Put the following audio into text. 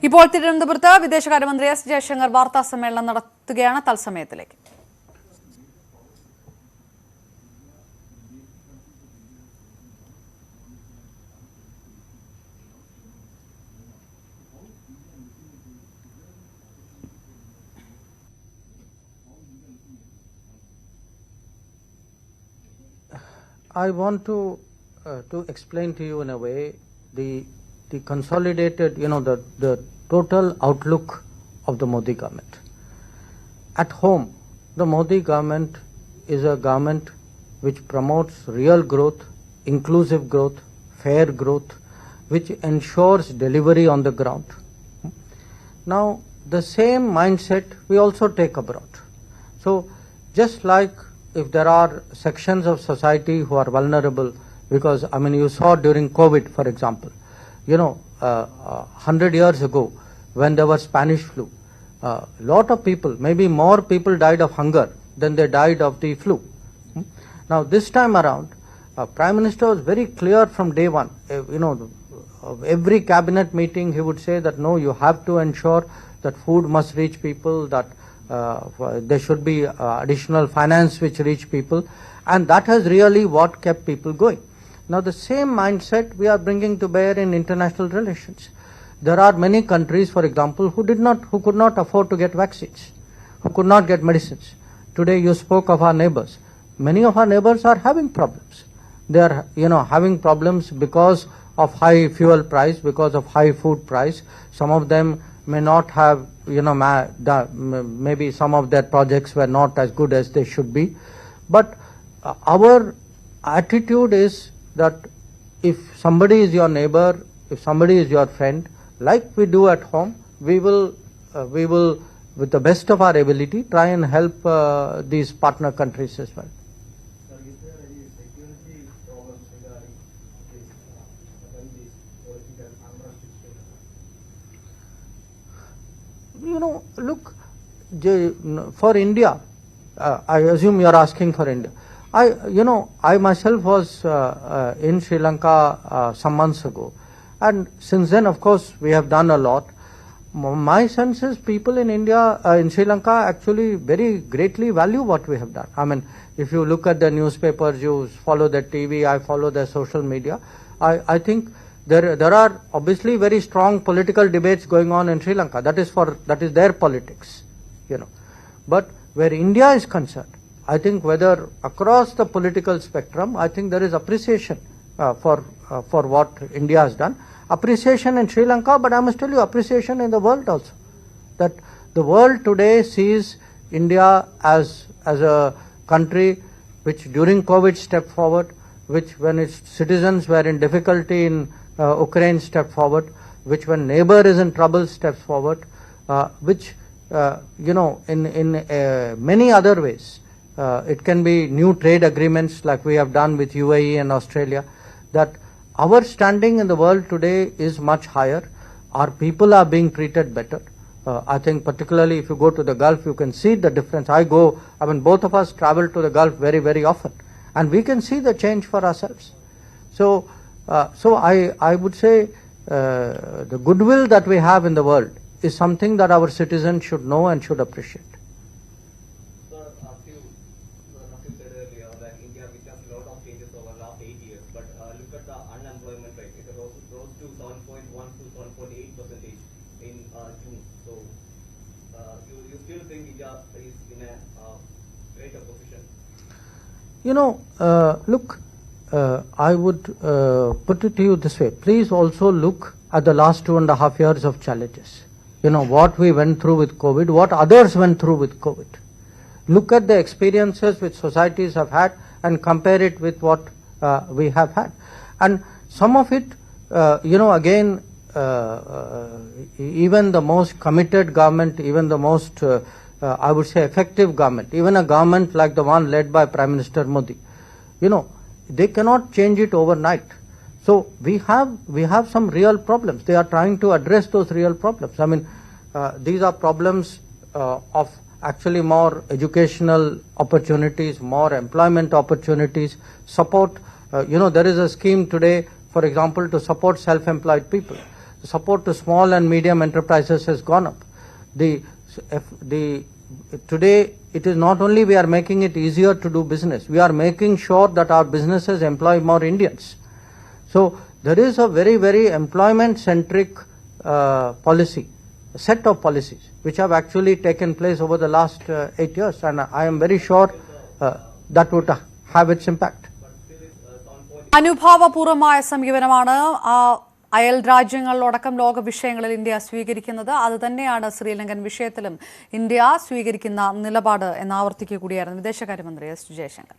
ഇപ്പോൾ തിരുവനന്തപുരത്ത് വിദേശകാര്യമന്ത്രി എസ് ജയശങ്കർ വാർത്താ സമ്മേളനം നടത്തുകയാണ്. തത്സമയത്തിലേക്ക്. I want to explain to you in a way the consolidated, the total outlook of the Modi government. At home, the Modi government is a government which promotes real growth, inclusive growth, fair growth, which ensures delivery on the ground. Now, the same mindset we also take abroad. So, just like if there are sections of society who are vulnerable, because you saw during COVID, for example, 100 years ago when there was Spanish flu, lot of people, maybe more people died of hunger than they died of the flu. Now this time around, Prime Minister was very clear from day one. Every cabinet meeting he would say that no, you have to ensure that food must reach people, that there should be additional finance which reach people, and that has really what kept people going. Now the same mindset we are bringing to bear in international relations. There are many countries, for example, who could not afford to get vaccines, who could not get medicines. Today you spoke of our neighbors. Many of our neighbors are having problems. They are having problems because of high fuel price, because of high food price. Some of them may not have, maybe some of their projects were not as good as they should be. But our attitude is that if somebody is your neighbor, if somebody is your friend, like we do at home, we will with the best of our ability try and help these partner countries as well. Sir, is there any security problems regarding these political unrest in Sri Lanka? For India, I assume you are asking for India. I myself was in Sri Lanka some months ago, and since then, of course, we have done a lot. My sense is people in India, in Sri Lanka, actually very greatly value what we have done. If you look at the newspapers, you follow the TV, I follow the social media. I think there are obviously very strong political debates going on in Sri Lanka. That is their politics, But where India is concerned, I think whether across the political spectrum, I think there is appreciation for what India has done. Appreciation in Sri Lanka, but I must tell you appreciation in the world also. That the world today sees India as a country which during COVID stepped forward, which when its citizens were in difficulty in Ukraine stepped forward, which when neighbor is in trouble steps forward, which in many other ways. It can be new trade agreements like we have done with UAE and Australia, that our standing in the world today is much higher. Our people are being treated better. I think particularly if you go to the Gulf, you can see the difference. Both of us travel to the Gulf very, very often, and we can see the change for ourselves. So I would say the goodwill that we have in the world is something that our citizens should know and should appreciate. Unemployment rate, it rose to 7.1 to 7.8% in June. So, you still think India is in a greater position? I would put it to you this way. Please also look at the last 2.5 years of challenges. What we went through with COVID, what others went through with COVID. Look at the experiences which societies have had and compare it with what we have had. And some of it, even the most committed government, even the most, I would say, effective government, even a government like the one led by Prime Minister Modi, they cannot change it overnight. So we have some real problems. They are trying to address those real problems. These are problems of actually more educational opportunities, more employment opportunities, support. There is a scheme today, for example, to support self-employed people. support to small and medium enterprises has gone up. Today it is not only we are making it easier to do business, we are making sure that our businesses employ more Indians. So there is a very, very employment centric policy, a set of policies which have actually taken place over the last 8 years, and I am very sure that would have its impact. അനുഭാവപൂർവമായ സമീപനമാണ് അയൽ രാജ്യങ്ങളിലടക്കം ലോക വിഷയങ്ങളിൽ India സ്വീകരിക്കുന്നത്. അതുതന്നെയാണ് ശ്രീലങ്കൻ വിഷയത്തിലും India സ്വീകരിക്കുന്ന നിലപാട് എന്ന് ആവർത്തിക്കുക കൂടിയായിരുന്നു വിദേശകാര്യമന്ത്രി എസ് ജയശങ്കർ.